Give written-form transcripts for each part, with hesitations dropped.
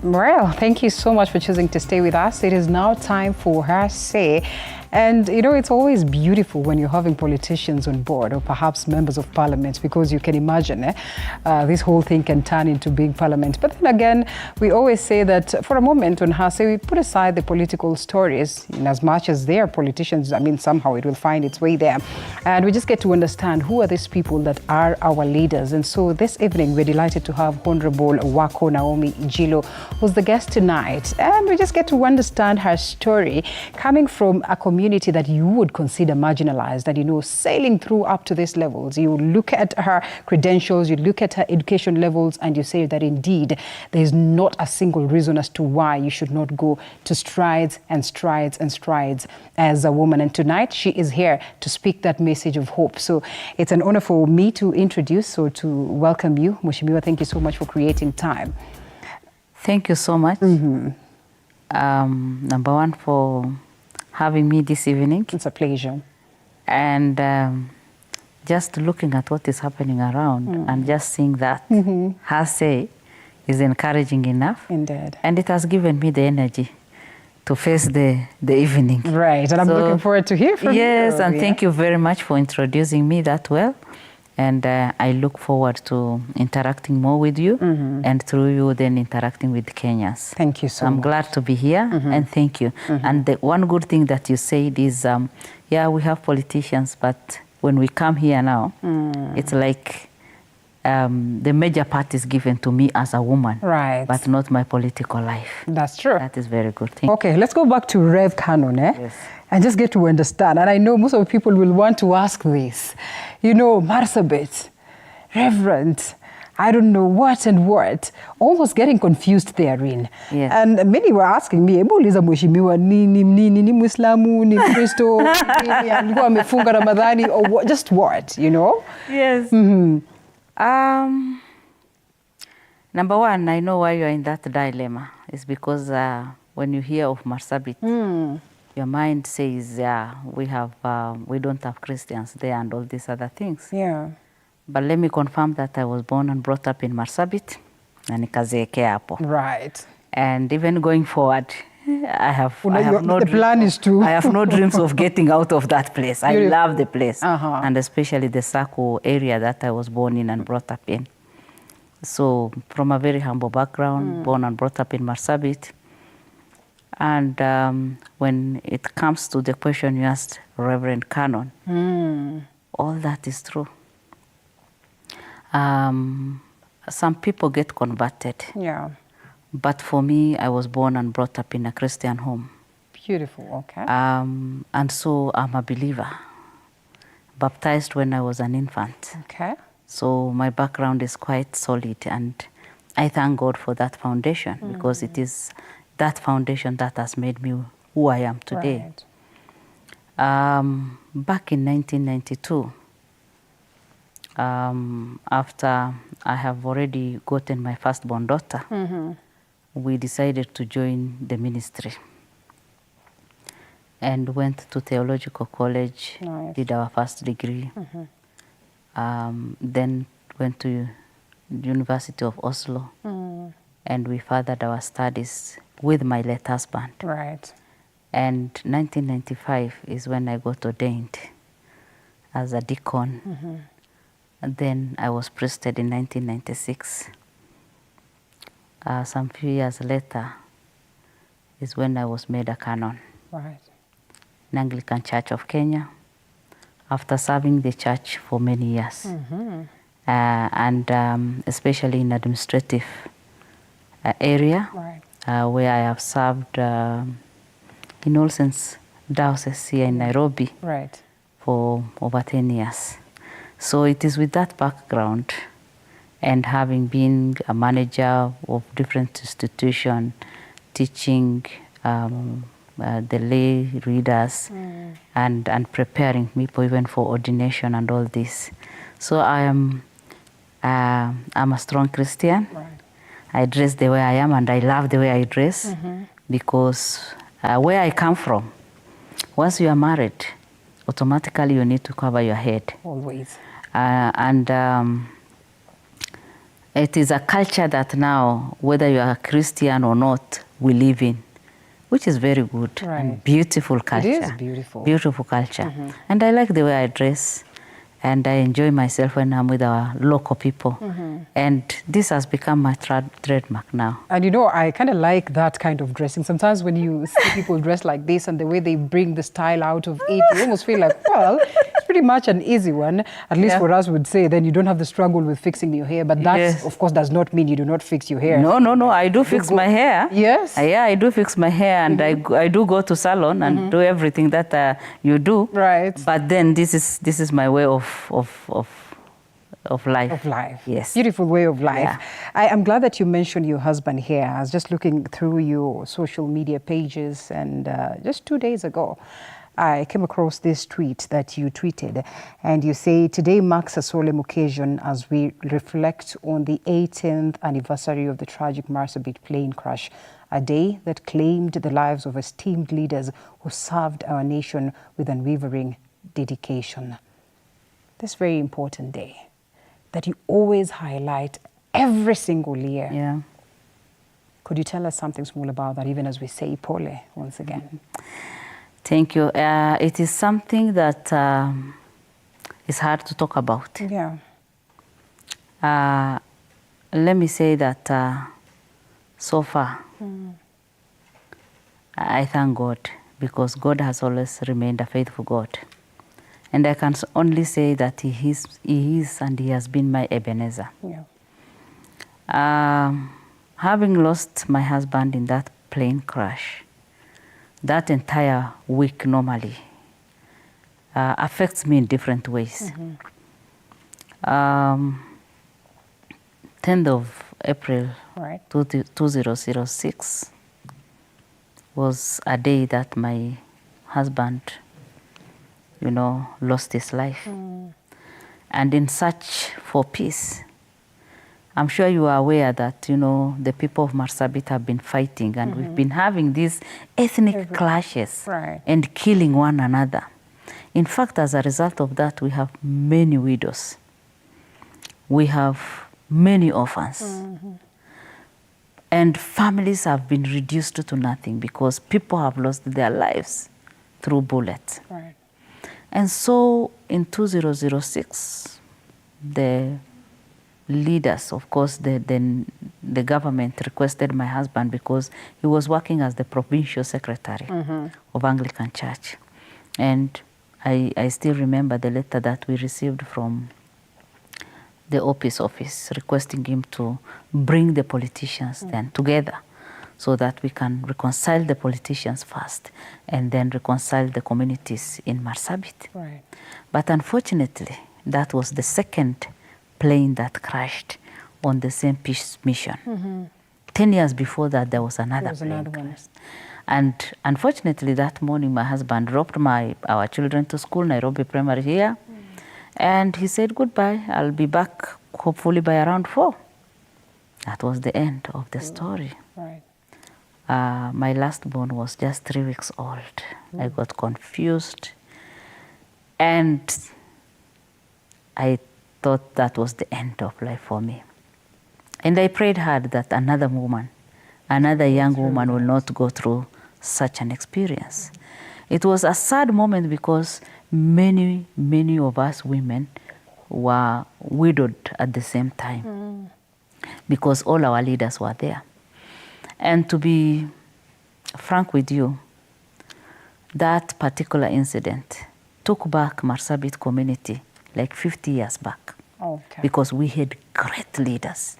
Well, thank you so much for choosing to stay with us. It is now time for Her Say. And, you know, it's always beautiful when you're having politicians on board or perhaps members of parliament, because you can imagine this whole thing can turn into big parliament. But then again, we always say that for a moment on Her Say, we put aside the political stories in as much as they are politicians. I mean, somehow it will find its way there. And we just get to understand who are these people that are our leaders. And so this evening, we're delighted to have Honorable Wako Naomi Ijilo, who's the guest tonight. And we just get to understand her story coming from a community that you would consider marginalized, and, you know, sailing through up to these levels. You look at her credentials, you look at her education levels, and you say that indeed there is not a single reason as to why you should not go to strides and strides and strides as a woman. And tonight she is here to speak that message of hope. So it's an honor for me to introduce or to welcome you. Mheshimiwa, thank you so much for creating time. Thank you so much. Number one, for having me this evening. It's a pleasure. And just looking at what is happening around and just seeing that Her Say is encouraging enough. Indeed. And it has given me the energy to face the evening. Right, and I'm looking forward to hear from you. Yes, and thank you very much for introducing me that well. And I look forward to interacting more with you, and through you then interacting with Kenyans. Thank you so much. I'm glad to be here, and thank you. And the one good thing that you said is, yeah, we have politicians, but when we come here now, it's like the major part is given to me as a woman, right, but not my political life. That's true. That is very good. Thank Okay, let's go back to Rev Canon, Yes. and just get to understand. And I know most of the people will want to ask this. You know, Marsabit, Reverend, I don't know what and what, almost getting confused therein. Yes. And many were asking me, ebu uliza mheshimiwa ni Muislamu, ni Kristo, alikuwa amefunga Ramadhani, or what, just what, you know? Yes. Number one, I know why you are in that dilemma. It's because when you hear of Marsabit, your mind says, yeah, we don't have Christians there and all these other things. Yeah. But let me confirm that I was born and brought up in Marsabit, na nikazeekea hapo. Right. And even going forward, I have no dreams of getting out of that place. I love the place, and especially the Sako area that I was born in and brought up in. So from a very humble background, born and brought up in Marsabit. And when it comes to the question you asked, Reverend Canon, all that is true. Some people get converted. Yeah. But for me, I was born and brought up in a Christian home. Beautiful, okay. And so I'm a believer, baptized when I was an infant. Okay. So my background is quite solid, and I thank God for that foundation, because it is that foundation that has made me who I am today. Right. Back in 1992, after I have already gotten my firstborn daughter, we decided to join the ministry and went to theological college, did our first degree, then went to University of Oslo, and we furthered our studies with my late husband. Right. And 1995 is when I got ordained as a deacon. And then I was priested in 1996. Some few years later is when I was made a canon. Right. In Anglican Church of Kenya, after serving the church for many years. And especially in administrative area, where I have served in All Saints Diocese here in Nairobi for over 10 years. So it is with that background, and having been a manager of different institutions, teaching the lay readers and preparing people even for ordination and all this. So I'm a strong Christian. I dress the way I am, and I love the way I dress, because where I come from, once you are married, automatically you need to cover your head. Always. It is a culture that now, whether you are a Christian or not, we live in, which is very good and beautiful culture. It is beautiful. Beautiful culture. And I like the way I dress, and I enjoy myself when I'm with our local people. And this has become my trademark now. And you know, I kind of like that kind of dressing. Sometimes when you see people dress like this and the way they bring the style out of it, you almost feel like, well, it's pretty much an easy one. At least for us would say, then you don't have the struggle with fixing your hair. But that, of course, does not mean you do not fix your hair. No, I do fix my hair. Yes? Yeah, I do fix my hair, and I do go to salon and do everything that you do. Right. But then this is my way of life. Of life. Yes. Beautiful way of life. Yeah. I'm glad that you mentioned your husband here. I was just looking through your social media pages, and just 2 days ago, I came across this tweet that you tweeted, and you say, "Today marks a solemn occasion as we reflect on the 18th anniversary of the tragic Marsabit plane crash, a day that claimed the lives of esteemed leaders who served our nation with unwavering dedication." This very important day that you always highlight every single year. Yeah. Could you tell us something small about that, even as we say Pole once again? Thank you. It is something that is hard to talk about. Yeah. Let me say that so far, I thank God, because God has always remained a faithful God. And I can only say that He is and He has been my Ebenezer. Yeah. Having lost my husband in that plane crash, that entire week normally affects me in different ways. 10th of April 2006 was a day that my husband, lost his life. And in search for peace, I'm sure you are aware that, the people of Marsabit have been fighting, and we've been having these ethnic clashes and killing one another. In fact, as a result of that, we have many widows. We have many orphans. And families have been reduced to nothing because people have lost their lives through bullets. And so in 2006, the leaders, of course, the government requested my husband, because he was working as the provincial secretary of Anglican Church. And I still remember the letter that we received from the office requesting him to bring the politicians then together, so that we can reconcile the politicians first and then reconcile the communities in Marsabit. But unfortunately, that was the second plane that crashed on the same peace mission. 10 years before that, there was another plane. And unfortunately, that morning, my husband dropped our children to school, Nairobi Primary here, and he said, "Goodbye, I'll be back hopefully by around 4. That was the end of the story. My last born was just 3 weeks old. I got confused, and I thought that was the end of life for me. And I prayed hard that another young woman will not go through such an experience. It was a sad moment because many of us women were widowed at the same time, because all our leaders were there. And to be frank with you, that particular incident took back Marsabit community like 50 years back. Because we had great leaders.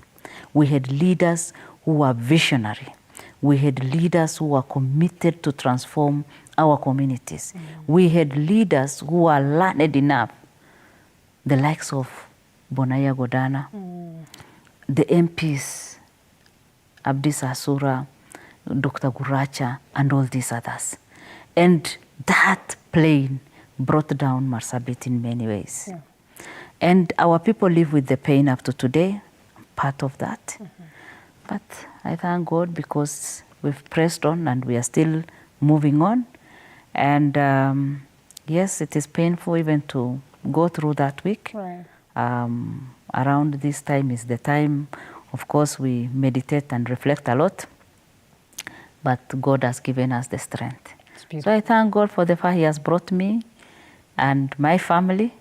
We had leaders who were visionary. We had leaders who were committed to transform our communities. We had leaders who were learned enough, the likes of Bonaya Godana, the MPs, Abdis Asura, Dr. Guracha, and all these others. And that plane brought down Marsabit in many ways. And our people live with the pain up to today, part of that. But I thank God, because we've pressed on and we are still moving on. And yes, it is painful even to go through that week. around this time is the time, of course, we meditate and reflect a lot, but God has given us the strength. So I thank God for the far He has brought me and my family,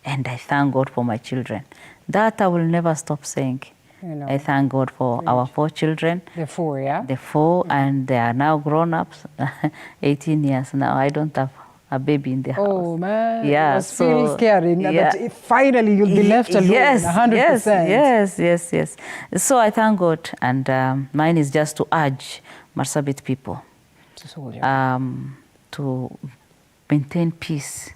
and I thank God for my children. That I will never stop saying. I thank God for our 4 children. The 4, yeah? The 4, and they are now grown-ups, 18 years now. I don't have a baby in the house. Oh, man. Yeah, It's really scary yeah. that finally you'll be left alone, yes, 100%. Yes. So I thank God, and mine is just to urge Marsabit people to maintain peace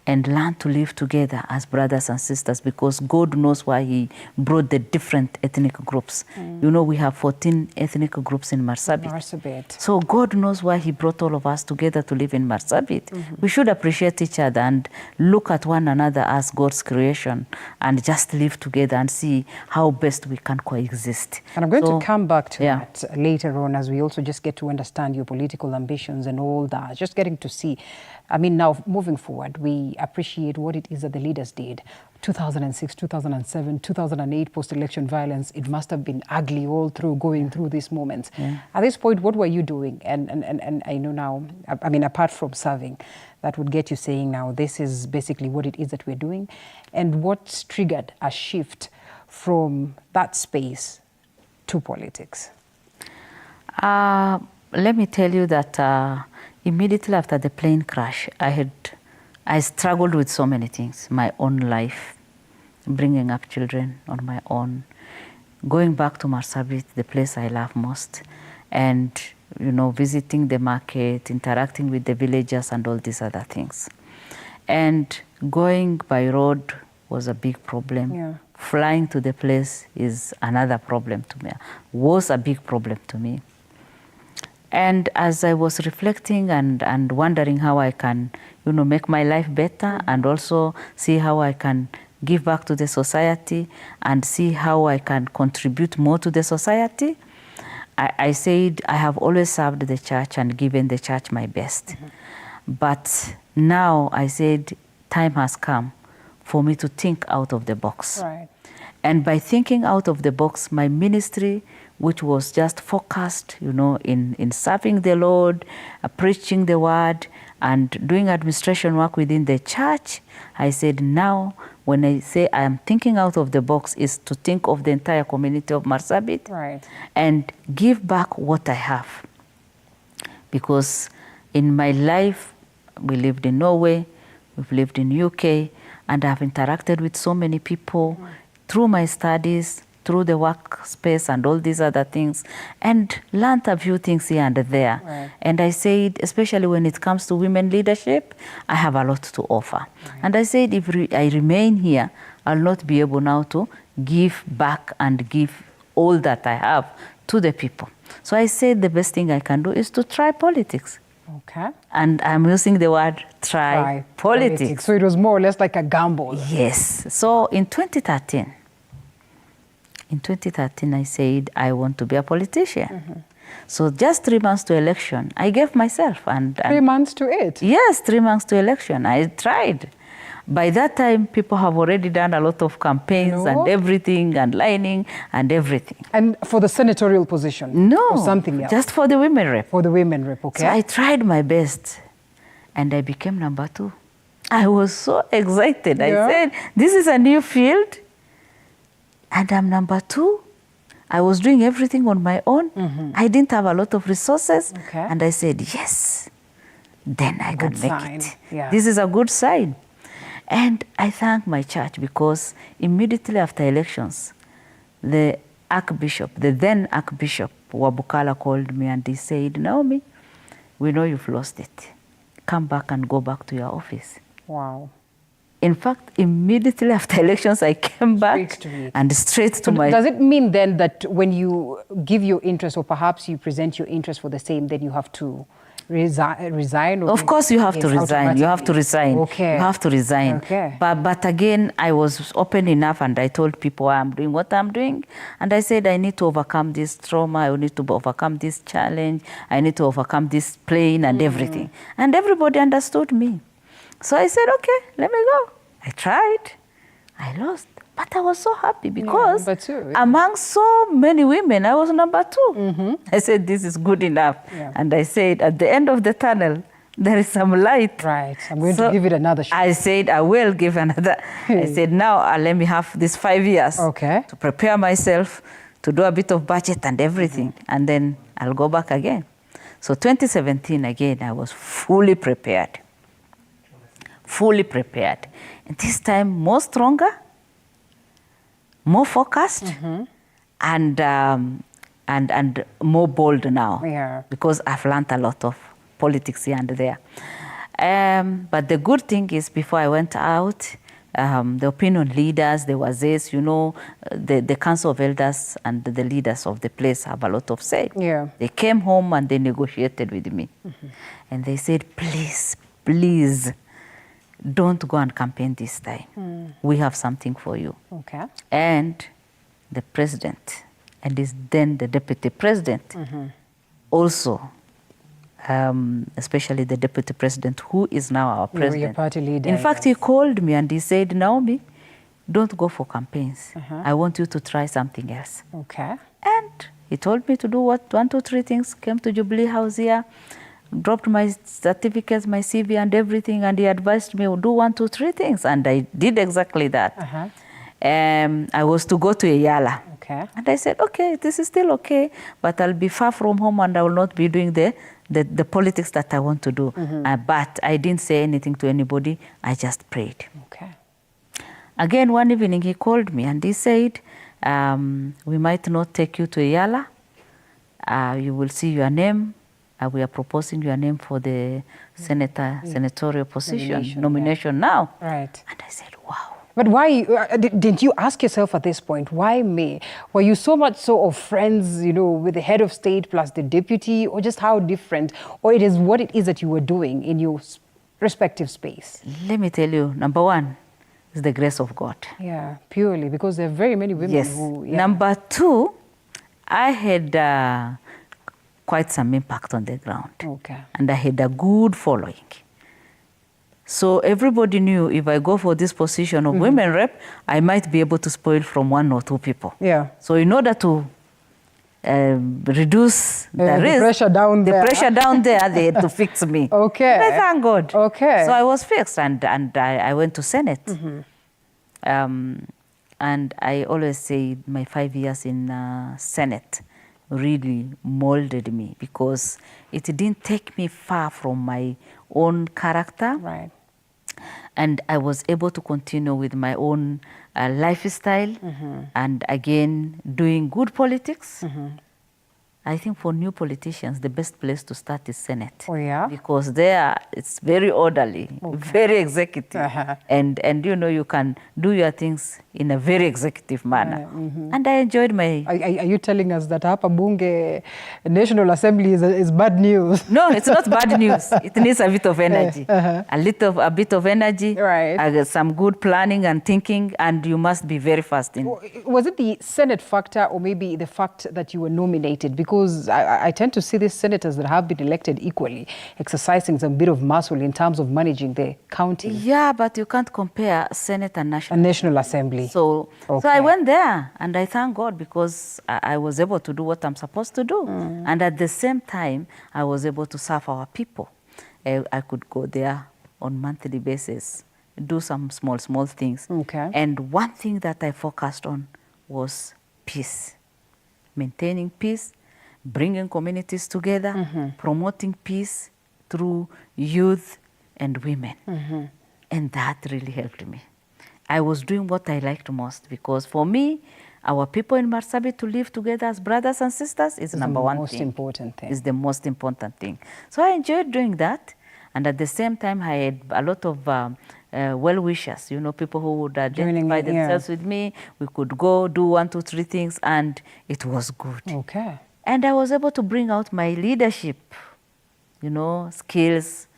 and learn to live together as brothers and sisters, because God knows why He brought the different ethnic groups. You know, we have 14 ethnic groups in Marsabit. So God knows why He brought all of us together to live in Marsabit. We should appreciate each other and look at one another as God's creation and just live together and see how best we can coexist. And I'm going to come back to that later on, as we also just get to understand your political ambitions and all that. Just getting to see, I mean, now moving forward, we appreciate what it is that the leaders did. 2006, 2007, 2008, post-election violence, it must have been ugly all through, going through these moments. At this point, what were you doing? And I know now, I mean, apart from serving, that would get you saying now, this is basically what it is that we're doing. And what's triggered a shift from that space to politics? Let me tell you that immediately after the plane crash, I struggled with so many things. My own life, bringing up children on my own, going back to Marsabit, the place I love most, and visiting the market, interacting with the villagers and all these other things. And going by road was a big problem. Flying to the place is another problem to me, was a big problem to me. And as I was reflecting and wondering how I can, make my life better and also see how I can give back to the society and see how I can contribute more to the society, I said I have always served the church and given the church my best. But now I said time has come for me to think out of the box. And by thinking out of the box, my ministry, which was just focused, in serving the Lord, preaching the word, and doing administration work within the church, I said now, when I say I am thinking out of the box, is to think of the entire community of Marsabit and give back what I have. Because in my life, we lived in Norway, we've lived in UK, and I've interacted with so many people through my studies, through the workspace and all these other things, and learned a few things here and there. And I said, especially when it comes to women leadership, I have a lot to offer. And I said, if I remain here, I'll not be able now to give back and give all that I have to the people. So I said the best thing I can do is to try politics. And I'm using the word try politics. So it was more or less like a gamble. Yes. So in 2013, I said, I want to be a politician. So just 3 months to election, I gave myself. And 3 months to it? Yes, 3 months to election. I tried. By that time, people have already done a lot of campaigns and everything, and lining and everything. And for the senatorial position? No, or something else? Just for the women rep. For the women rep, okay. So I tried my best, and I became number 2. I was so excited. I said, this is a new field. And I'm number 2. I was doing everything on my own. I didn't have a lot of resources. And I said, yes, then I can make it. This is a good sign. And I thank my church, because immediately after elections, the then Archbishop Wabukala called me and he said, Naomi, we know you've lost it. Come back and go back to your office. Wow. In fact, immediately after elections, I came back straight to my... Does it mean then that when you give your interest, or perhaps you present your interest for the same, then you have to resign? Of course you have to resign. You have to resign. You have to resign. But again, I was open enough and I told people I'm doing what I'm doing. And I said, I need to overcome this trauma. I need to overcome this challenge. I need to overcome this plane and everything. And everybody understood me. So I said, okay, let me go. I tried. I lost. But I was so happy because among so many women, I was number 2. I said, this is good enough. And I said, at the end of the tunnel, there is some light. Right. I'm going to give it another shot. I said, I will give another. I said, now let me have these 5 years to prepare myself, to do a bit of budget and everything. And then I'll go back again. So 2017, again, I was fully prepared. Fully prepared. And this time, more stronger, more focused, and more bold now. Because I've learned a lot of politics here and there. But the good thing is, before I went out, the opinion leaders, the wazes, the council of elders and the leaders of the place have a lot of say. They came home and they negotiated with me. And they said, please, please, don't go and campaign this time. We have something for you. And the president, and then the deputy president, also, especially the deputy president, who is now our president. Your party leader. In fact, he called me and he said, Naomi, don't go for campaigns. I want you to try something else. And he told me to do 1, 2, 3 things. Came to Jubilee House here, dropped my certificates, my CV and everything, and he advised me to do 1, 2, 3 things. And I did exactly that. I was to go to Eyala. And I said, okay, this is still okay, but I'll be far from home and I will not be doing the politics that I want to do. But I didn't say anything to anybody. I just prayed. Again, one evening he called me and he said, we might not take you to Eyala. You will see your name. We are proposing your name for the senatorial position, nomination now. And I said, wow. But why, didn't you ask yourself at this point, why me? Were you so much so of friends, with the head of state plus the deputy, or just how different? Or it is what it is that you were doing in your respective space? Let me tell you, number 1 is the grace of God. Purely, because there are very many women who... Number 2, I had quite some impact on the ground. And I had a good following. So everybody knew if I go for this position of women rep, I might be able to spoil from 1 or 2 people. So in order to reduce the risk, pressure down there. Pressure down there, they had to fix me. And I thank God. So I was fixed, and I went to Senate. And I always say my 5 years in Senate really molded me, because it didn't take me far from my own character. And I was able to continue with my own lifestyle, and again, doing good politics. I think for new politicians, the best place to start is Senate. Because there, it's very orderly, very executive. And you can do your things in a very executive manner. And I enjoyed my... Are you telling us that Hapa Bunge National Assembly is bad news? No, it's not bad news. It needs a bit of energy. A bit of energy, some good planning and thinking, and you must be very fast in. Was it the Senate factor, or maybe the fact that you were nominated? Because I tend to see these senators that have been elected equally exercising some bit of muscle in terms of managing the county. Yeah, but you can't compare Senate and National. National Assembly. So I went there, and I thank God, because I was able to do what I'm supposed to do. And at the same time, I was able to serve our people. I could go there on monthly basis, do some small things. And one thing that I focused on was peace. Maintaining peace, bringing communities together, promoting peace through youth and women. And that really helped me. I was doing what I liked most, because for me, our people in Marsabit to live together as brothers and sisters is number 1 thing. Most important thing. It's the most important thing. So I enjoyed doing that. And at the same time, I had a lot of well-wishers, people who would identify themselves with me. We could go do 1, 2, 3 things, and it was good. And I was able to bring out my leadership, skills,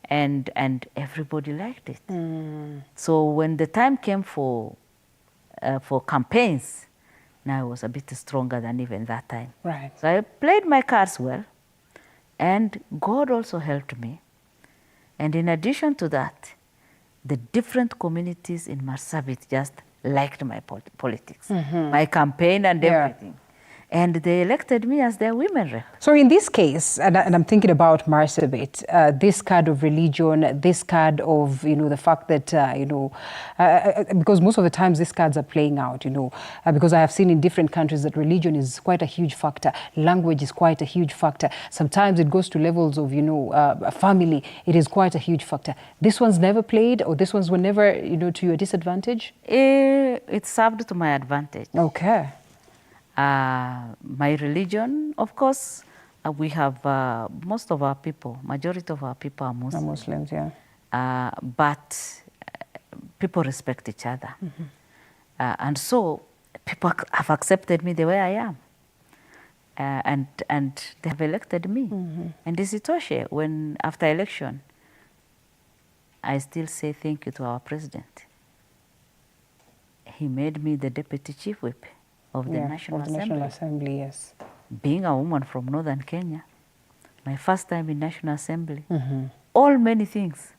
and everybody liked it. So when the time came for campaigns, now I was a bit stronger than even that time. So I played my cards well, and God also helped me. And in addition to that, the different communities in Marsabit just liked my politics, my campaign and everything. And they elected me as their women rep. So in this case, and I'm thinking about Marsabit, this card of religion, this card of, the fact that, because most of the times these cards are playing out, because I have seen in different countries that religion is quite a huge factor. Language is quite a huge factor. Sometimes it goes to levels of, family. It is quite a huge factor. This one's never played, or this ones were never, to your disadvantage? It served to my advantage. Okay. My religion, of course, we have most of our people, majority of our people are Muslims. Muslims, yeah. But people respect each other. And so people have accepted me the way I am. And they have elected me. And this is Toshe, when after election, I still say thank you to our president. He made me the deputy chief whip of the National Assembly. Yes. Being a woman from Northern Kenya, my first time in National Assembly, all many things.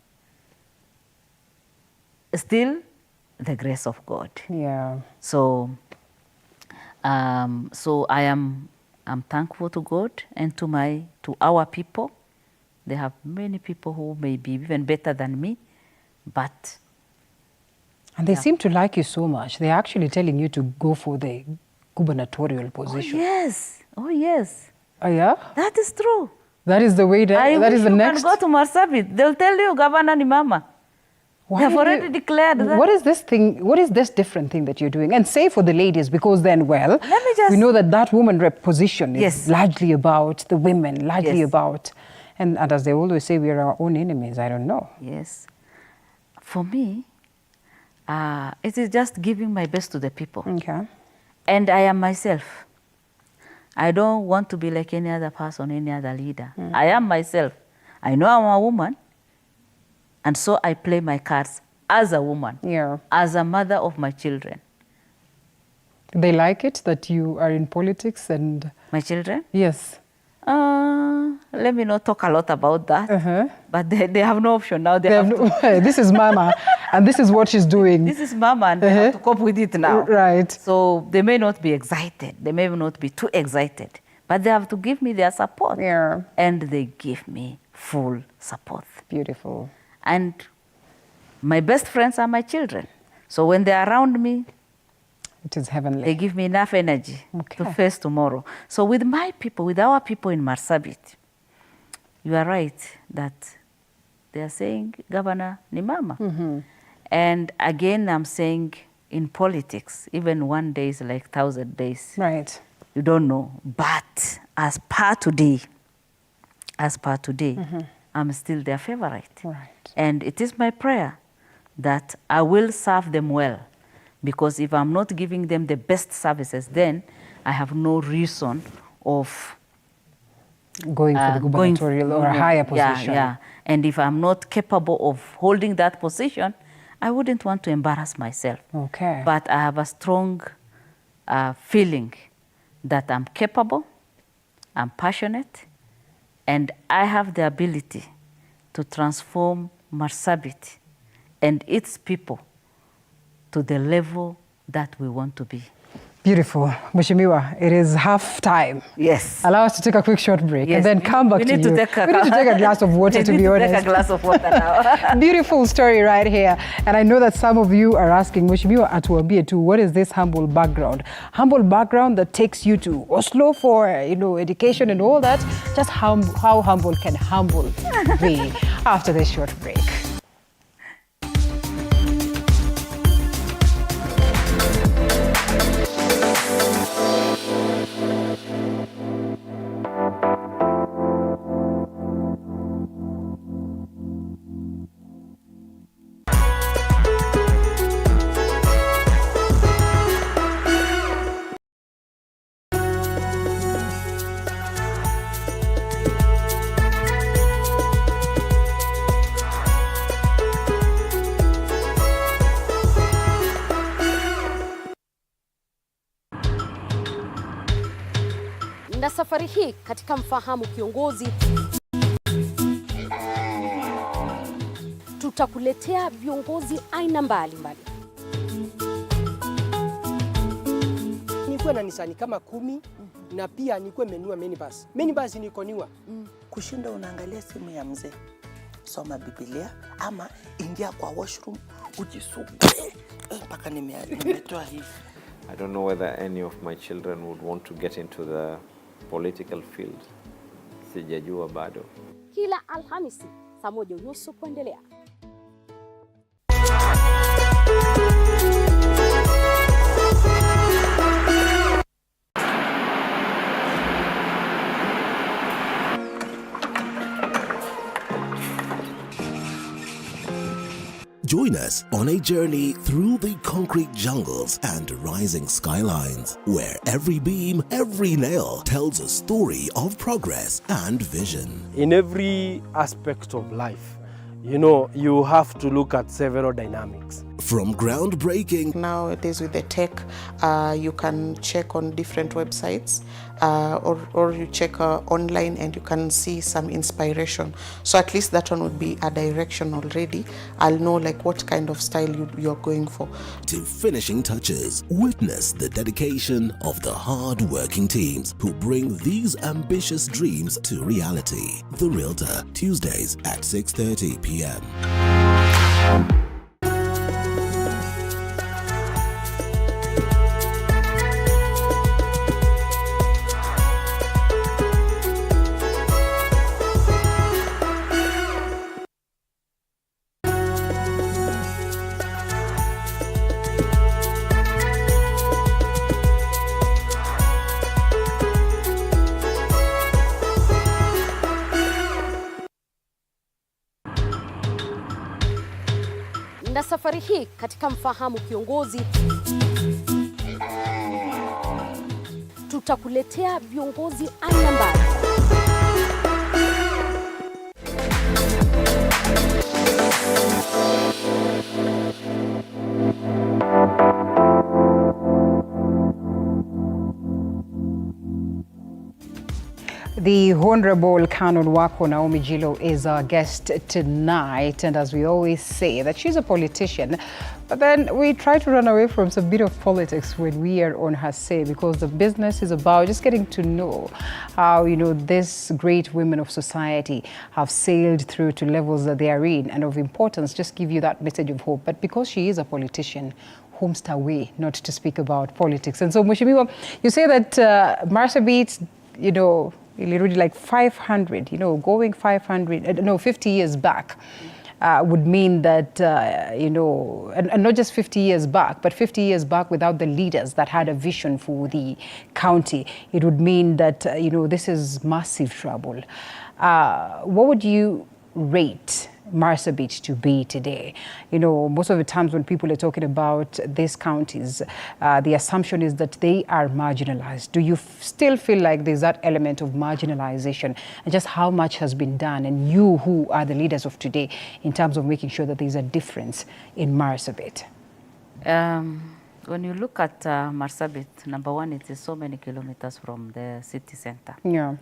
Still, the grace of God. Yeah. So, I'm thankful to God and to our people. They have many people who may be even better than me, but. And they seem to like you so much. They're actually telling you to go for the gubernatorial position. Oh, yes. Oh, yes. Oh, yeah? That is true. That is the way that is the next. You can go to Marsabit. They'll tell you, Governor ni mama. They've already declared that. What is this thing? What is this different thing that you're doing? And say for the ladies, because then, well, we know that woman rep position is largely about the women, largely about, and as they always say, we are our own enemies. I don't know. Yes. For me, it is just giving my best to the people. Okay. And I am myself. I don't want to be like any other person, any other leader. I am myself. I know I'm a woman, and so I play my cards as a woman, as a mother of my children. They like it that you are in politics and... My children? Yes. Let me not talk a lot about that, but they have no option now. This is mama, and this is what she's doing. This is mama, and they have to cope with it now. Right. So they may not be excited. They may not be too excited, but they have to give me their support. Yeah. And they give me full support. Beautiful. And my best friends are my children. So when they're around me, it is heavenly. They give me enough energy to face tomorrow. So with my people, with our people in Marsabit, you are right that they are saying, Governor ni mama. And again, I'm saying in politics, even one day is like 1,000 days. Right. You don't know. But as per today, I'm still their favorite. Right. And it is my prayer that I will serve them well. Because if I'm not giving them the best services, then I have no reason of going for the gubernatorial or a higher position. Yeah. And if I'm not capable of holding that position, I wouldn't want to embarrass myself. Okay. But I have a strong feeling that I'm capable, I'm passionate, and I have the ability to transform Marsabit and its people to the level that we want to be. Beautiful. Mheshimiwa, it is half time. Yes. Allow us to take a quick short break and then come back to you. We need to take a glass of water, to be honest. Take a glass of water now. Beautiful story right here. And I know that some of you are asking, Mheshimiwa atuambie tu, what is this humble background? Humble background that takes you to Oslo for, education and all that. Just how humble can humble be after this short break. Na safari hii katika Mfahamu Kiongozi tutakuletea viongozi aina mbalimbali. nikuwe na Nissan kama 10 na pia nikuwe menua minibus. Minibus nikoniwa. Kushinda unaangalia simu ya mzee. Soma Biblia ama ingia kwa washroom ujisugue mpaka nimetoa hivi. I don't know whether any of my children would want to get into the political field. Sijajua bado. Kila Alhamisi saa 1:30 kuendelea. Join us on a journey through the concrete jungles and rising skylines, where every beam, every nail tells a story of progress and vision. In every aspect of life, you know, you have to look at several dynamics. From groundbreaking, Nowadays with the tech, you can check on different websites or you check online and you can see some inspiration. So at least that one would be a direction already. I'll know like what kind of style you're going for. to finishing touches, witness the dedication of the hard-working teams who bring these ambitious dreams to reality. The Realtor, Tuesdays at 6:30 p.m. Na safari hii katika Mfahamu Kiongozi tutakuletea viongozi aina mbali. The Honorable Canon Wako Naomi Jilo is our guest tonight, and as we always say, that she's a politician, but then we try to run away from some bit of politics when we are on her say, because the business is about just getting to know how, you know, these great women of society have sailed through to levels that they are in, and of importance, just give you that message of hope. But because she is a politician, homestay away not to speak about politics. And so, Mheshimiwa, you say that Marsabit, you know, really like 500, you know, going 50 years back would mean that, you know, and not just 50 years back, but 50 years back without the leaders that had a vision for the county. It would mean that, you know, this is massive trouble. What would you rate Marsabit to be today? You know, most of the times when people are talking about these counties, the assumption is that they are marginalized. Do you still feel like there's that element of marginalization, and just how much has been done, and you who are the leaders of today, in terms of making sure that there's a difference in Marsabit? When you look at Marsabit, number one, it is so many kilometers from the city center. Yeah.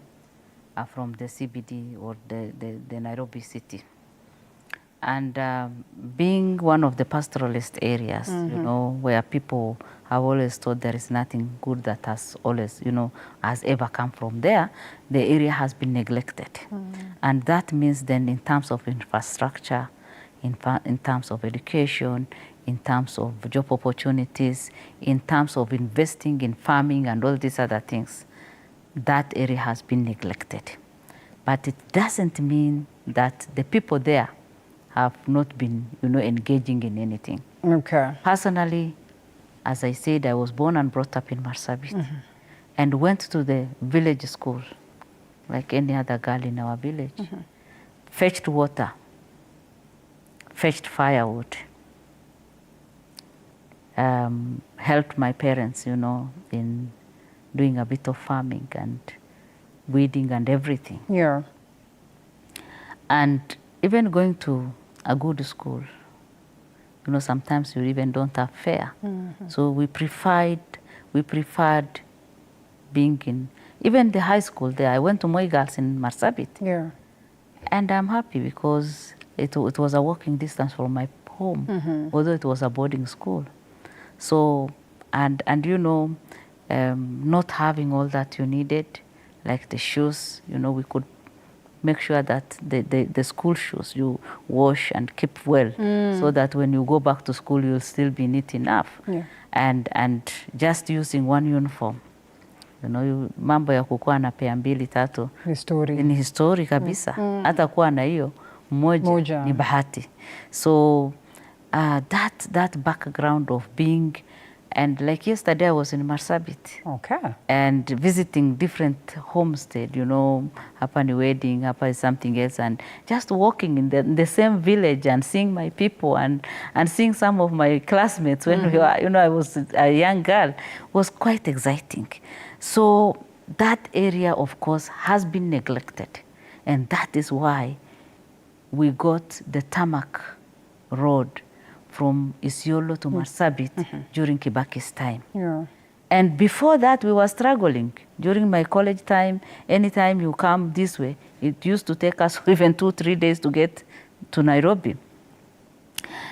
From the CBD or the Nairobi city. And being one of the pastoralist areas, you know, where people have always thought there is nothing good that has always, you know, has ever come from there, the area has been neglected. And that means then in terms of infrastructure, in terms of education, in terms of job opportunities, in terms of investing in farming and all these other things, that area has been neglected. But it doesn't mean that the people there have not been, you know, engaging in anything. Okay. Personally, as I said, I was born and brought up in Marsabit and went to the village school like any other girl in our village. Fetched water, fetched firewood, helped my parents, you know, in doing a bit of farming and weeding and everything. Yeah. And even going to a good school, you know, sometimes you even don't have fare. So we preferred being in, even the high school there. I went to Moi Girls in Marsabit. Yeah. And I'm happy because it was a walking distance from my home, although it was a boarding school. So, and you know, not having all that you needed, like the shoes, you know, we could make sure that the school shoes you wash and keep well, so that when you go back to school, you'll still be neat enough. Yeah. And just using one uniform. You know, mambo ya kukuwa na pea mbili tatu ni history kabisa. Hata kuwa na hiyo moja ni bahati. So that background of being, and like yesterday I was in Marsabit. Okay. And visiting different homestead, you know, hapa ni wedding, hapa is something else, and just walking in the same village and seeing my people and seeing some of my classmates when we were, you know, I was a young girl, was quite exciting. So that area, of course, has been neglected, and that is why we got the tarmac road from Isiolo to Marsabit during Kibaki's time. Yeah. And before that, we were struggling. During my college time, anytime you come this way, it used to take us even 2-3 days to get to Nairobi.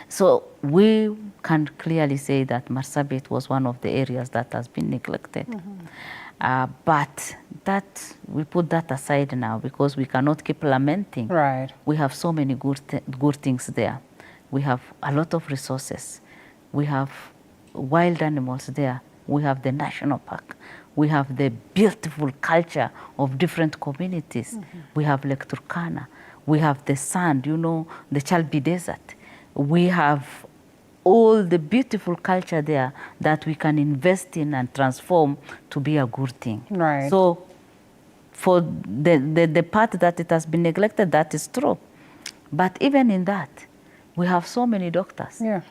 So we can clearly say that Marsabit was one of the areas that has been neglected. But that, we put that aside now because we cannot keep lamenting. Right. We have so many good things there. We have a lot of resources. We have wild animals there. We have the national park. We have the beautiful culture of different communities. We have Lake Turkana. We have the sand, you know, the Chalbi Desert. We have all the beautiful culture there that we can invest in and transform to be a good thing. Right. So for the part that it has been neglected, that is true. But even in that, we have so many doctors. Yeah.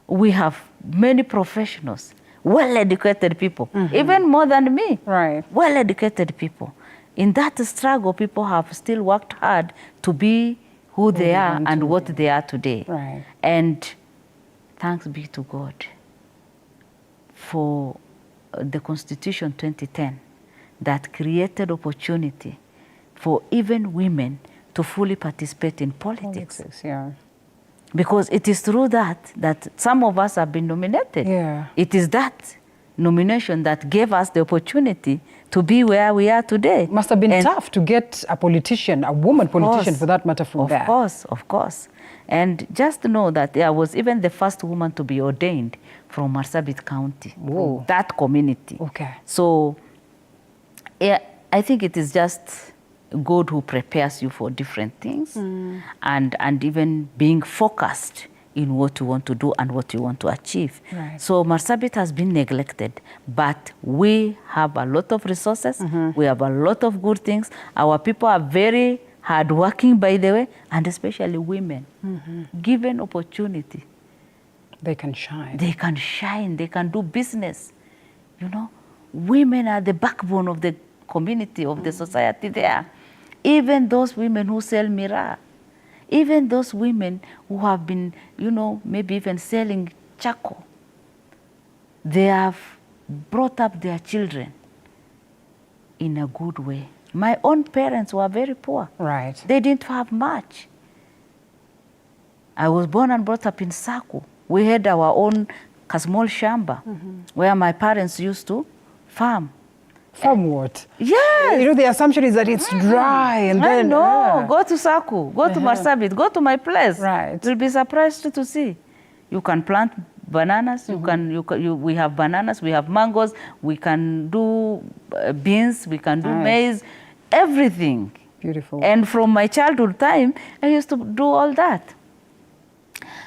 We have many professionals, well-educated people, even more than me. Right. Well-educated people. In that struggle, people have still worked hard to be who they are and what they are today. Right. And thanks be to God for the Constitution 2010 that created opportunity for even women to fully participate in politics. Yeah. Because it is through that some of us have been nominated. Yeah. It is that nomination that gave us the opportunity to be where we are today. It must have been tough to get a politician, a woman politician for that matter, from there. Of course. And just know that I was even the first woman to be ordained from Marsabit County, from that community. Okay. So yeah, I think it is just God who prepares you for different things and even being focused in what you want to do and what you want to achieve. Right. So Marsabit has been neglected, but we have a lot of resources. We have a lot of good things. Our people are very hardworking, by the way, and especially women. Given opportunity, they can shine. They can shine. They can do business. You know, women are the backbone of the community, of the society there. Even those women who sell miraa, even those women who have been, you know, maybe even selling charcoal, they have brought up their children in a good way. My own parents were very poor. Right. They didn't have much. I was born and brought up in Saku. We had our own small shamba where my parents used to farm. Farm what? Yes. You know, the assumption is that it's dry and then... No, go to Saku, go to Marsabit, go to my place. Right. You'll be surprised to see. You can plant bananas, we have bananas, we have mangoes, we can do beans, we can do maize, everything. Beautiful. And from my childhood time, I used to do all that.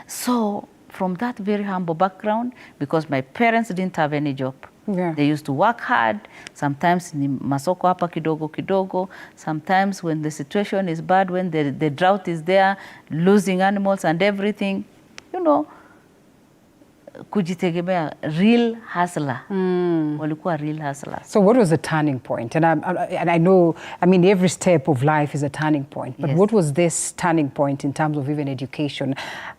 So from that very humble background, because my parents didn't have any job, they used to work hard, sometimes ni masoko hapa kidogo kidogo, sometimes when the situation is bad, when the drought is there, losing animals and everything, you know, kujitegemea, real hustler. Walikuwa real hustlers. So what was the turning point? And I know, I mean, every step of life is a turning point. But what was this turning point in terms of even education?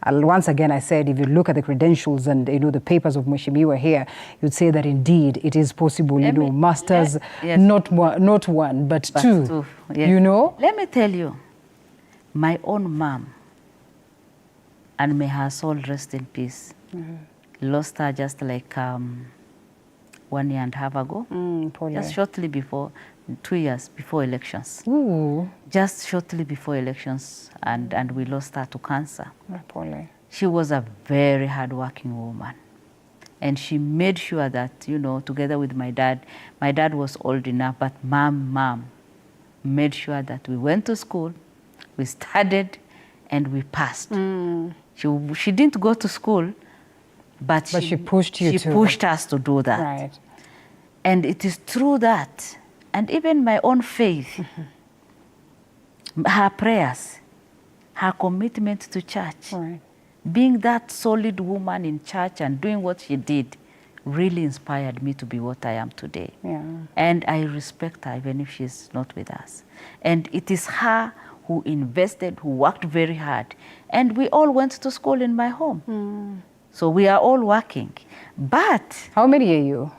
Once again, I said, if you look at the credentials and, you know, the papers of Mheshimiwa here, you'd say that indeed it is possible, you know, masters, not one, but two. You know? Let me tell you, my own mom, and may her soul rest in peace, lost her just like 1.5 years ago, just shortly before, 2 years before elections. Ooh. Just shortly before elections, and we lost her to cancer. She was a very hardworking woman. And she made sure that, you know, together with my dad was old enough, but mom made sure that we went to school, we studied, and we passed. She didn't go to school, but she pushed you She pushed us to do that. Right. And it is through that, and even my own faith, her prayers, her commitment to church, being that solid woman in church and doing what she did really inspired me to be what I am today. And I respect her even if she's not with us. And it is her who invested, who worked very hard. And we all went to school in my home. So we are all working. But... How many are you?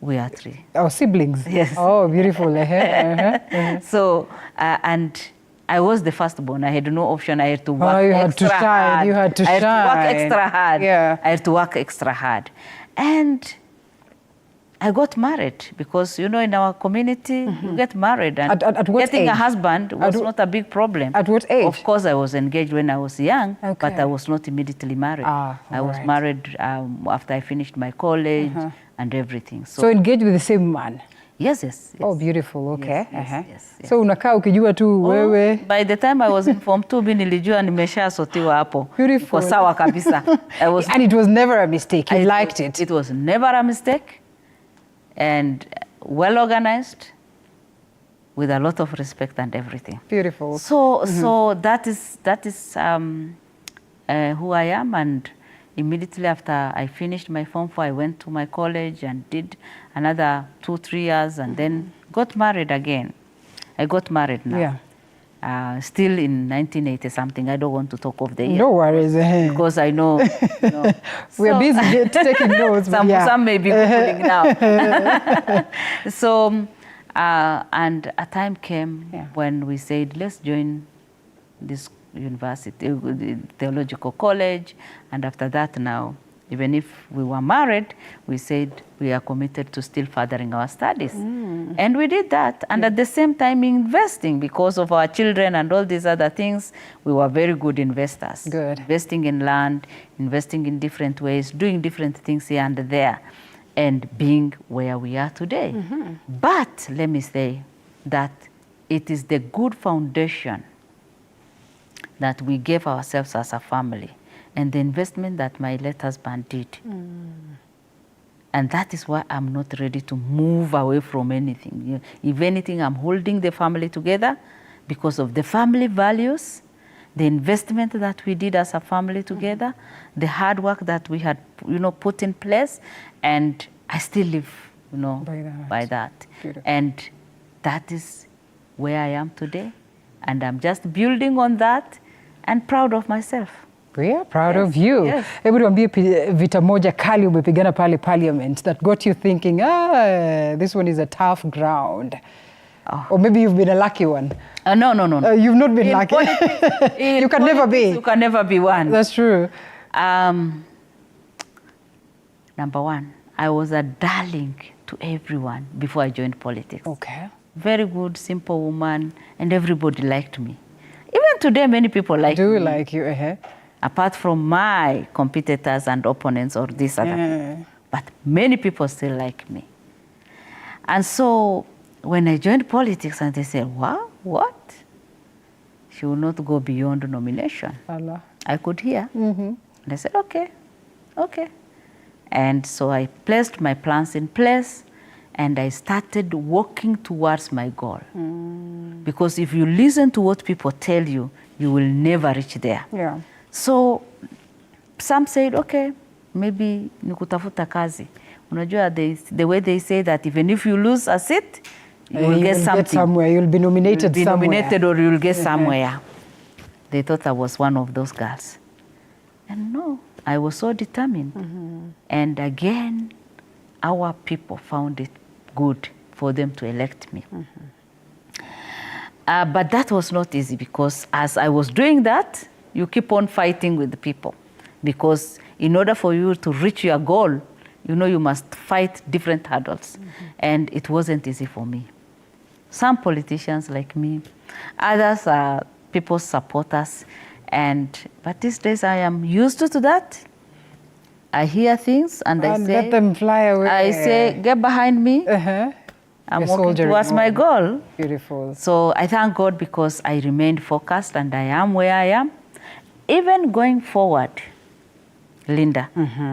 We are 3. Oh, siblings? Yes. Oh, beautiful. So, and I was the firstborn. I had no option. I had to work you had to shine. hard. You had to shine. I had to work extra hard. Yeah. I had to work extra hard. And I got married because, you know, in our community, you get married. And at what getting age? a husband was not a big problem. At what age? Of course, I was engaged when I was young, but I was not immediately married. I was married after I finished my college and everything. So engaged with the same man? Yes. Oh, beautiful. Okay. Yes. So unakaa ukijua tu wewe. By the time I was in Form 2, mimi nilijua nimeshasotiwa hapo. Beautiful. Kwa sawa kabisa. And it was never a mistake. You liked it. It was never a mistake, and well organized, with a lot of respect and everything. Beautiful. So that is who I am. And immediately after I finished my Form 4, I went to my college and did another 2-3 years, and then got married again. I got married now. Still in 1980 something. I don't want to talk of the year. No worries. Because I know. We are busy taking notes. Some may be Googling now. So, and a time came when we said, let's join this university, theological college. And after that now, even if we were married, we said we are committed to still furthering our studies. And we did that. And at the same time investing, because of our children and all these other things, we were very good investors. Good. Investing in land, investing in different ways, doing different things here and there, and being where we are today. But let me say that it is the good foundation that we gave ourselves as a family, and the investment that my late husband did. And that is why I'm not ready to move away from anything. If anything, I'm holding the family together because of the family values, the investment that we did as a family together, the hard work that we had, put in place, and I still live, by that. Beautiful. And that is where I am today. And I'm just building on that and proud of myself. We are proud of you. Yes. Hebu tuambie vita moja kali umepigana pale Parliament that got you thinking, this one is a tough ground. Or maybe you've been a lucky one. No. You've not been lucky. You can never be. You can never be one. That's true. Number one, I was a darling to everyone before I joined politics. Okay. Very good, simple woman, and everybody liked me. Even today, many people like me. Do like you, Apart from my competitors and opponents or this other people. But many people still like me. And so when I joined politics and they said, wow, what? She will not go beyond nomination. Allah. I could hear. And I said, okay. And so I placed my plans in place and I started working towards my goal. Because if you listen to what people tell you, you will never reach there. Yeah. So some said, okay, maybe nikutafuta kazi. Unajua, the way they say that even if you lose a seat, you will get something. Get somewhere. You'll be nominated somewhere. Nominated or you'll get somewhere. They thought I was one of those girls. And no, I was so determined. And again, our people found it good for them to elect me. But that was not easy because as I was doing that, you keep on fighting with the people. Because in order for you to reach your goal, you know, you must fight different hurdles. And it wasn't easy for me. Some politicians like me, others are people's supporters. But these days I am used to that. I hear things and I say, let them fly away. I say, get behind me. I'm walking towards my goal. Beautiful. So I thank God because I remained focused and I am where I am. Even going forward, Linda,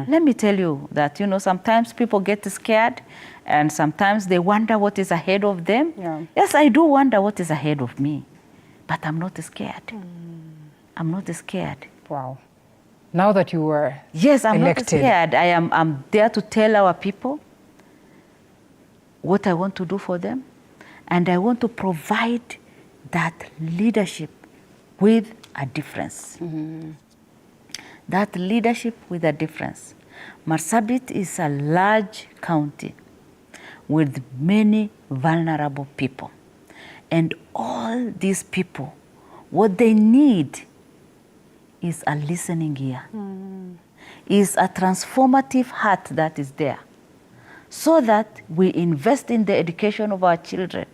let me tell you that, you know, sometimes people get scared and sometimes they wonder what is ahead of them. Yeah. Yes, I do wonder what is ahead of me, but I'm not scared. I'm not scared. Wow. Now that you were Yes, I'm elected. not scared. I'm there to tell our people what I want to do for them. And I want to provide that leadership with a difference. That leadership with a difference. Marsabit is a large county with many vulnerable people. And all these people, what they need is a listening ear, is a transformative heart that is there, so that we invest in the education of our children.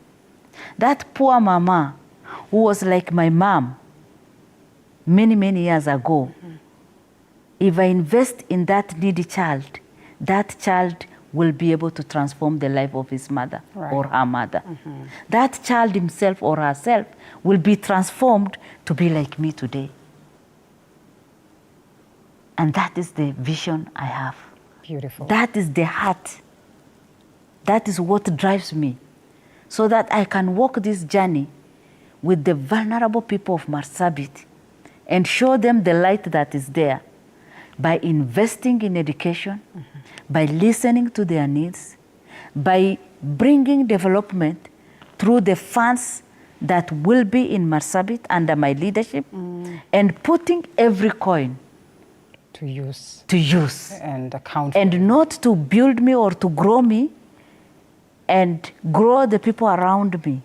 That poor mama, who was like my mom many, many years ago, if I invest in that needy child, that child will be able to transform the life of his mother or her mother. That child himself or herself will be transformed to be like me today. And that is the vision I have. Beautiful. That is the heart. That is what drives me. So that I can walk this journey with the vulnerable people of Marsabit and show them the light that is there by investing in education, by listening to their needs, by bringing development through the funds that will be in Marsabit under my leadership, and putting every coin to use and account for. And not to build me or to grow me and grow the people around me,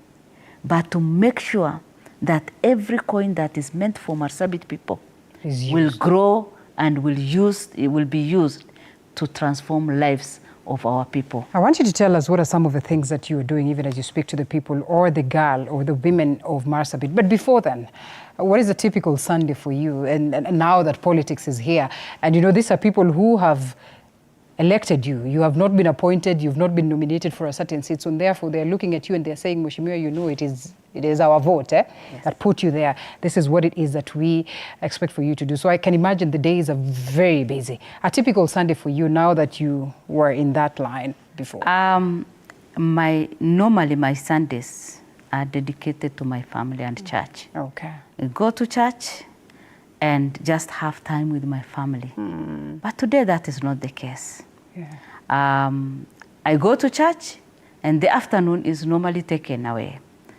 but to make sure that every coin that is meant for Marsabit people will grow and it will be used to transform lives of our people. I want you to tell us what are some of the things that you are doing even as you speak to the people or the girl or the women of Marsabit. But before then, what is a typical Sunday for you? And now that politics is here, and you know, these are people who have elected you. You have not been appointed, you've not been nominated for a certain seat, so therefore they're looking at you and they're saying, Mheshimiwa, you know, it is our vote that put you there. This is what it is that we expect for you to do. So I can imagine the days are very busy. A typical Sunday for you now that you were in that line before. Normally my Sundays are dedicated to my family and church. Okay. I go to church and just have time with my family. But today that is not the case. Yeah. I go to church and the afternoon is normally taken away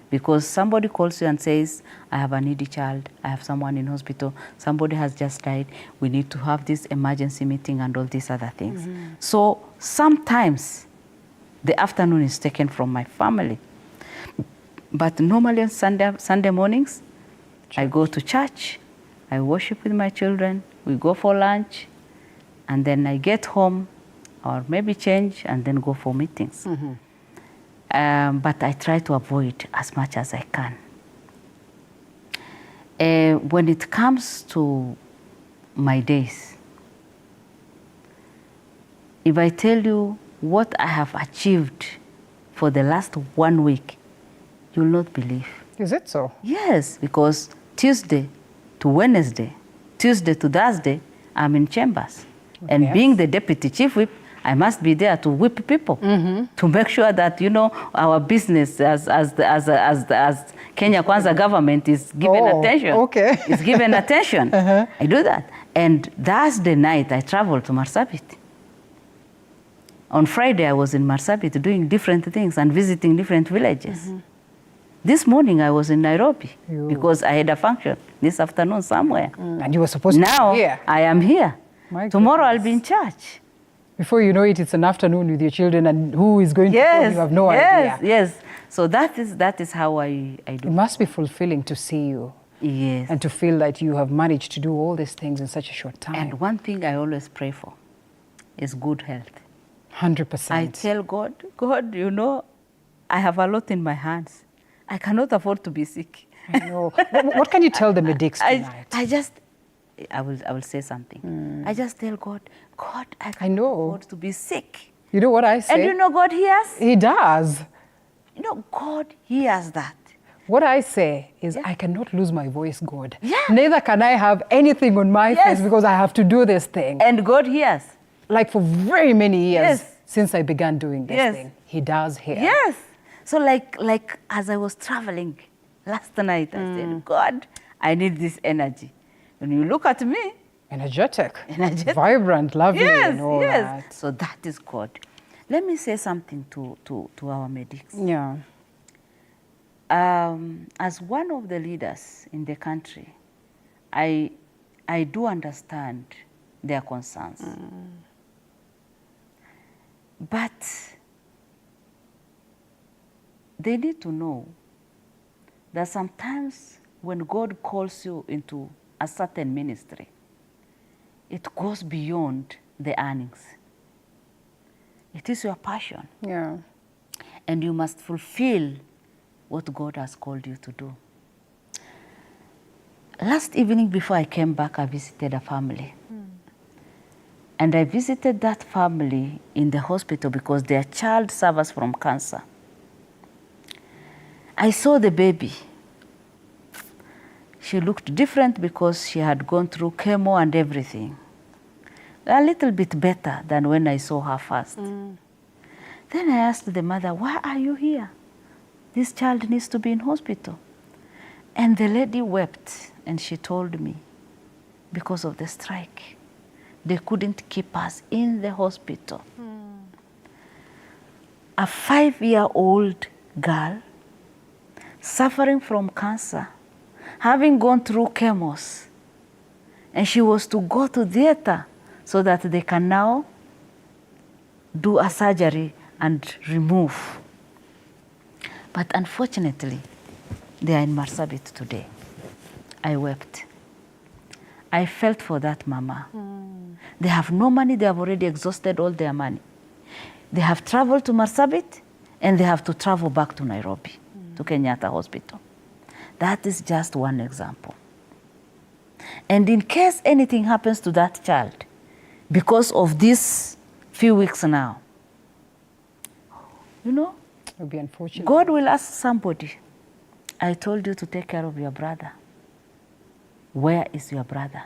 because somebody calls you and says, I have a needy child, I have someone in hospital, somebody has just died, we need to have this emergency meeting and all these other things. So sometimes the afternoon is taken from my family. But normally on Sunday mornings, I go to church, I worship with my children, we go for lunch, and then I get home, or maybe change, and then go for meetings. But I try to avoid as much as I can. When it comes to my days, if I tell you what I have achieved for the last 1 week, you'll not believe. Is it so? Yes, because Tuesday to Wednesday, Tuesday to Thursday, I'm in chambers. And being the deputy chief whip, I must be there to whip people to make sure that, you know, our business as Kenya Kwanza government is given attention. Okay. Is given attention. I do that. And Thursday night, I travel to Marsabit. On Friday, I was in Marsabit doing different things and visiting different villages. This morning, I was in Nairobi because I had a function this afternoon somewhere. And you were supposed to be here. Now, I am here. Tomorrow, goodness. I'll be in church. Before you know it, it's an afternoon with your children, and who is going to call you have no idea. Yes. So that is how I do. It must be fulfilling to see you. Yes. And to feel that you have managed to do all these things in such a short time. And one thing I always pray for is good health. 100%. I tell God, God, you know, I have a lot in my hands. I cannot afford to be sick. I know. What can you tell the medics tonight? I will say something. I just tell God, God, I cannot afford to be sick. You know what I say? And you know God hears? He does. You know, God hears that. What I say is, I cannot lose my voice, God. Yeah. Neither can I have anything on my face because I have to do this thing. And God hears. Like for very many years since I began doing this thing, He does hear. Yes. So like as I was traveling last night, I said, God, I need this energy. When you look at me, energetic, vibrant, lovely, and all that. So that is God. Let me say something to our medics. Yeah. As one of the leaders in the country, I do understand their concerns. But they need to know that sometimes when God calls you into a certain ministry, it goes beyond the earnings. It is your passion. Yeah. And you must fulfill what God has called you to do. Last evening before I came back, I visited a family. And I visited that family in the hospital because their child suffers from cancer. I saw the baby. She looked different because she had gone through chemo and everything. A little bit better than when I saw her first. Then I asked the mother, why are you here? This child needs to be in hospital. And the lady wept and she told me, because of the strike, they couldn't keep us in the hospital. A 5-year-old girl suffering from cancer, having gone through chemos, and she was to go to theater so that they can now do a surgery and remove. But unfortunately, they are in Marsabit today. I wept. I felt for that mama. They have no money, they have already exhausted all their money. They have traveled to Marsabit and they have to travel back to Nairobi, to Kenyatta Hospital. That is just one example. And in case anything happens to that child, because of these few weeks now, you know, it would be unfortunate. God will ask somebody, I told you to take care of your brother. Where is your brother?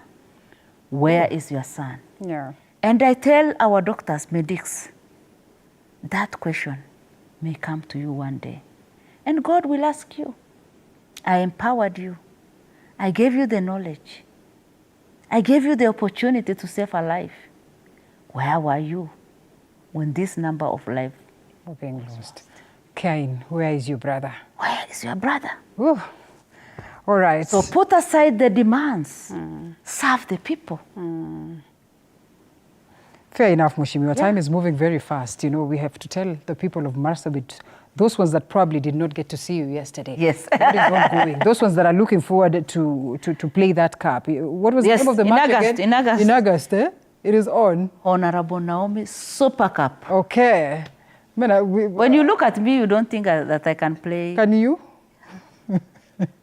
Where is your son? Yeah. And I tell our doctors, medics, that question may come to you one day. And God will ask you. I empowered you. I gave you the knowledge. I gave you the opportunity to save a life. Where were you when this number of lives were being lost? Cain, where is your brother? Where is your brother? Ooh. All right. So put aside the demands. Serve the people. Fair enough, Mheshimiwa. Time is moving very fast. You know, we have to tell the people of Marsabit, those ones that probably did not get to see you yesterday. Yes. What is ongoing? Those ones that are looking forward to play that cup. What was the name of the match again? In August. In August, eh? It is on. Honorable Naomi Super Cup. Okay. When you look at me, you don't think that I can play. Can you?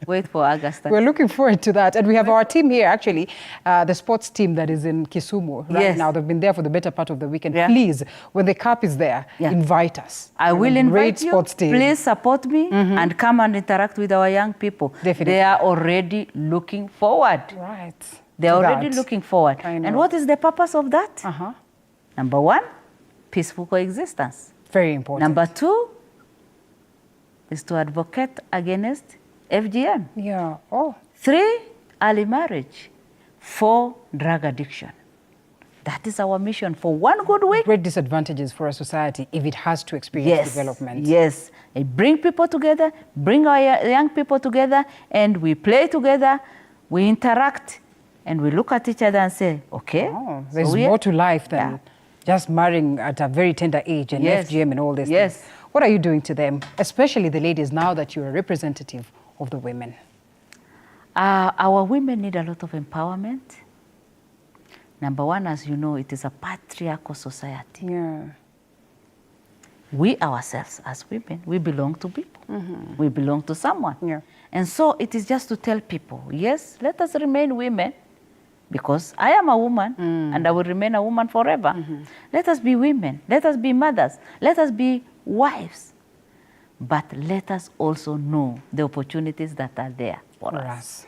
Wait for August. We're looking forward to that. And we have our team here, actually, the sports team that is in Kisumu right now. They've been there for the better part of the weekend. Please, when the cup is there, invite us. I will invite you. Sports team. Please support me and come and interact with our young people. Definitely. They are already looking forward. Right. They're already looking forward. And what is the purpose of that? Number one, peaceful coexistence. Very important. Number two is to advocate against FGM. Yeah. Oh. 3, early marriage. 4, drug addiction. That is our mission for one good week. Great disadvantages for a society if it has to experience development. Yes. I bring people together, bring our young people together, and we play together, we interact, and we look at each other and say, okay. Oh, there's more to life than just marrying at a very tender age and FGM and all this. Yes. What are you doing to them, especially the ladies, now that you're a representative of the women? Our women need a lot of empowerment. Number one, as you know, it is a patriarchal society. Yeah. we ourselves as women, we belong to people. We belong to someone. Yeah. And so it is just to tell people, yes, let us remain women, because I am a woman and I will remain a woman forever. Let us be women. Let us be mothers. Let us be wives. But let us also know the opportunities that are there for us.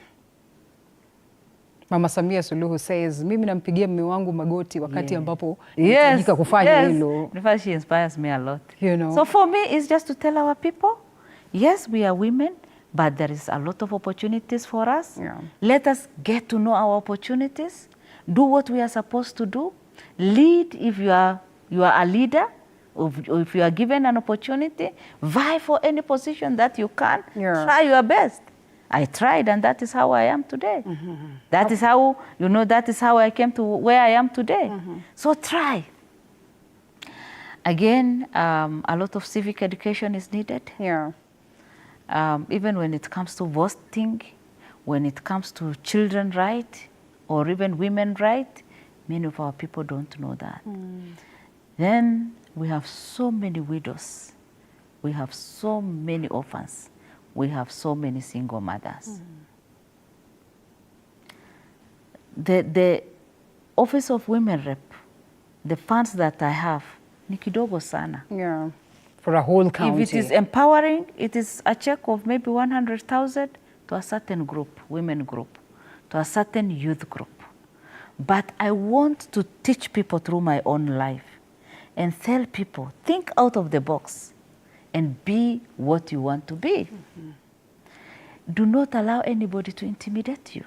Mama Samia Suluhu says, mimi nampigia mume wangu magoti wakati ambapo nitajika kufanya hilo. In fact, she inspires me a lot. You know. So for me, it's just to tell our people, yes, we are women, but there is a lot of opportunities for us. Yeah. Let us get to know our opportunities, do what we are supposed to do, lead if you are a leader, or if you are given an opportunity, vie for any position that you can, try your best. I tried, and that is how I am today. That is how, that is how I came to where I am today. So try. Again, a lot of civic education is needed. Yeah. Even when it comes to voting, when it comes to children's rights, or even women's rights, many of our people don't know that. Then we have so many widows. We have so many orphans. We have so many single mothers. The Office of Women Rep, the funds that I have, ni kidogo sana. Yeah, for a whole county. If it is empowering, it is a check of maybe 100,000 to a certain group, women group, to a certain youth group. But I want to teach people through my own life and tell people, think out of the box and be what you want to be. Do not allow anybody to intimidate you.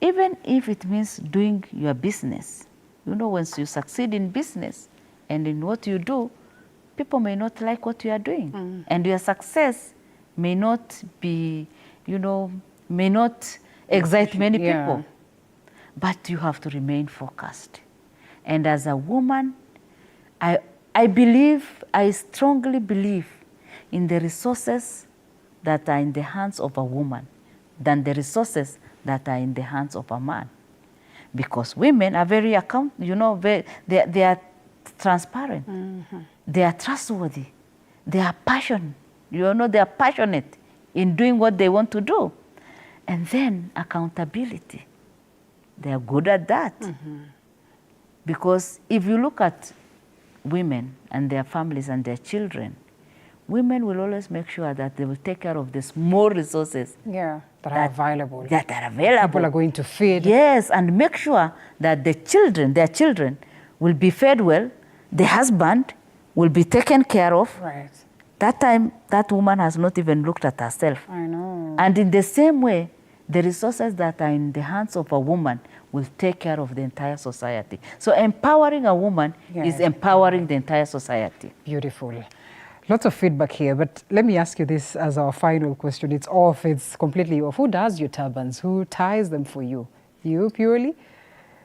Even if it means doing your business. Once you succeed in business and in what you do, people may not like what you are doing. And your success may not be, may not excite many people. But you have to remain focused. And as a woman, I strongly believe in the resources that are in the hands of a woman than the resources that are in the hands of a man. Because women are very they are transparent. They are trustworthy. They are passionate. They are passionate in doing what they want to do. And then accountability. They are good at that. Because if you look at women and their families and their children, women will always make sure that they will take care of the small resources that are available. That are available. People are going to feed. Yes, and make sure that their children will be fed well, the husband will be taken care of. Right. That time, that woman has not even looked at herself. I know. And in the same way, the resources that are in the hands of a woman will take care of the entire society. So empowering a woman is empowering the entire society. Beautiful. Lots of feedback here, but let me ask you this as our final question. It's off, it's completely off. Who does your turbans? Who ties them for you? You, purely?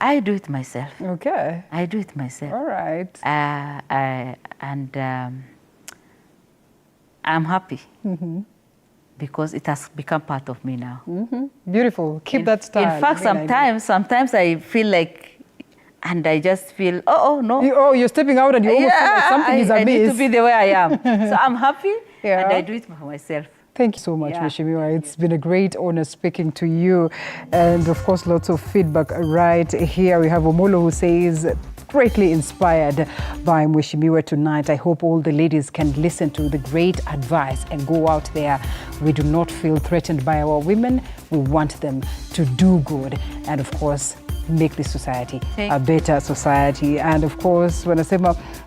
I do it myself. Okay. I do it myself. All right. I'm happy because it has become part of me now. Beautiful. Keep that style. In fact, sometimes I feel like, and I just feel, no. You're stepping out and you almost feel like something is amiss. I need to be the way I am. So I'm happy and I do it for myself. Thank you so much, Mheshimiwa. It's been a great honor speaking to you. And of course, lots of feedback right here. We have Omolo who says, greatly inspired by Mheshimiwa tonight. I hope all the ladies can listen to the great advice and go out there. We do not feel threatened by our women. We want them to do good. And of course, make this society a better society. And of course, when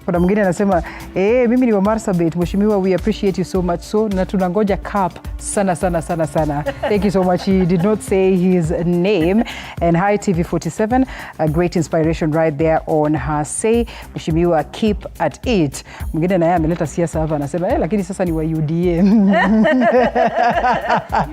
mwingine anasema mimi ni wa Marsabit, Mheshimiwa, we appreciate you so much, so na tunangoja cup sana. Thank you so much. He did not say his name. And hi TV47, a great inspiration right there on her say. Mheshimiwa, keep at it. Mwingine naye ameleta siasa hapa anasema lakini sasa ni wa UDA.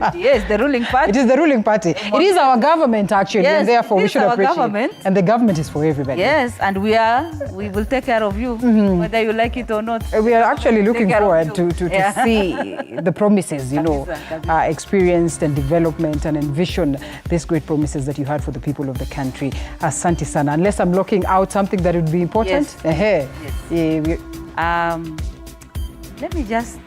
UDA is the ruling party. It is the ruling party. It is our government actually, and therefore we should appreciate. Government. And the government is for everybody. Yes, and we will take care of you, whether you like it or not. We are actually looking forward to see the promises, experienced and development, and envision these great promises that you had for the people of the country. Asante sana. Unless I'm locking out something that would be important. Yes. Let me just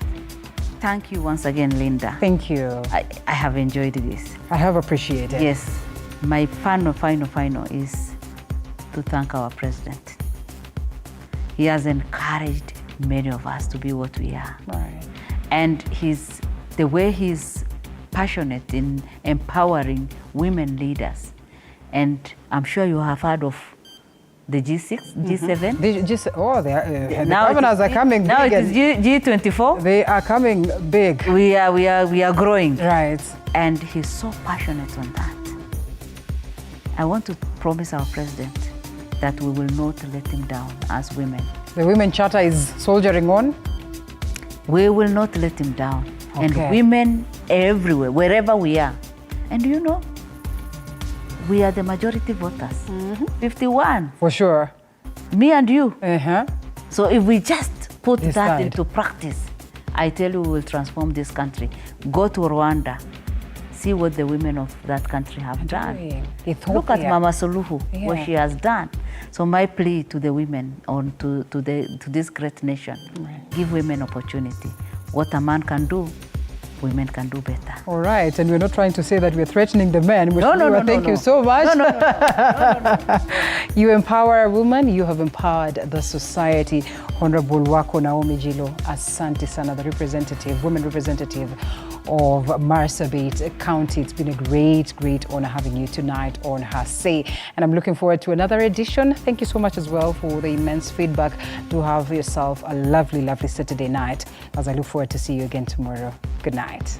thank you once again, Linda. Thank you. I have enjoyed this. I have appreciated. Yes. My final is to thank our president. He has encouraged many of us to be what we are. Right. And the way he's passionate in empowering women leaders. And I'm sure you have heard of the G6, G7. The governors are coming now big. Now it is G24. They are coming big. We are growing. Right. And he's so passionate on that. I want to promise our president that we will not let him down as women. The Women Charter is soldiering on? We will not let him down. Okay. And women everywhere, wherever we are. And you know, we are the majority voters. 51. For sure. Me and you. Uh-huh. So if we just put that into practice, I tell you, we will transform this country. Go to Rwanda. See what the women of that country have done. Look at Mama Suluhu, what she has done. So my plea to the women, to this great nation, give women opportunity. What a man can do, women can do better. All right, and we're not trying to say that we're threatening the men. Thank you so much. No. You empower a woman, you have empowered the society. Honorable Wako Naomi Jilo, asante sana, the women representative of Marsabit County. It's been a great honor having you tonight on Her Say. And I'm looking forward to another edition. Thank you so much as well for the immense feedback. Do have yourself a lovely Saturday night, as I look forward to see you again tomorrow. Good night.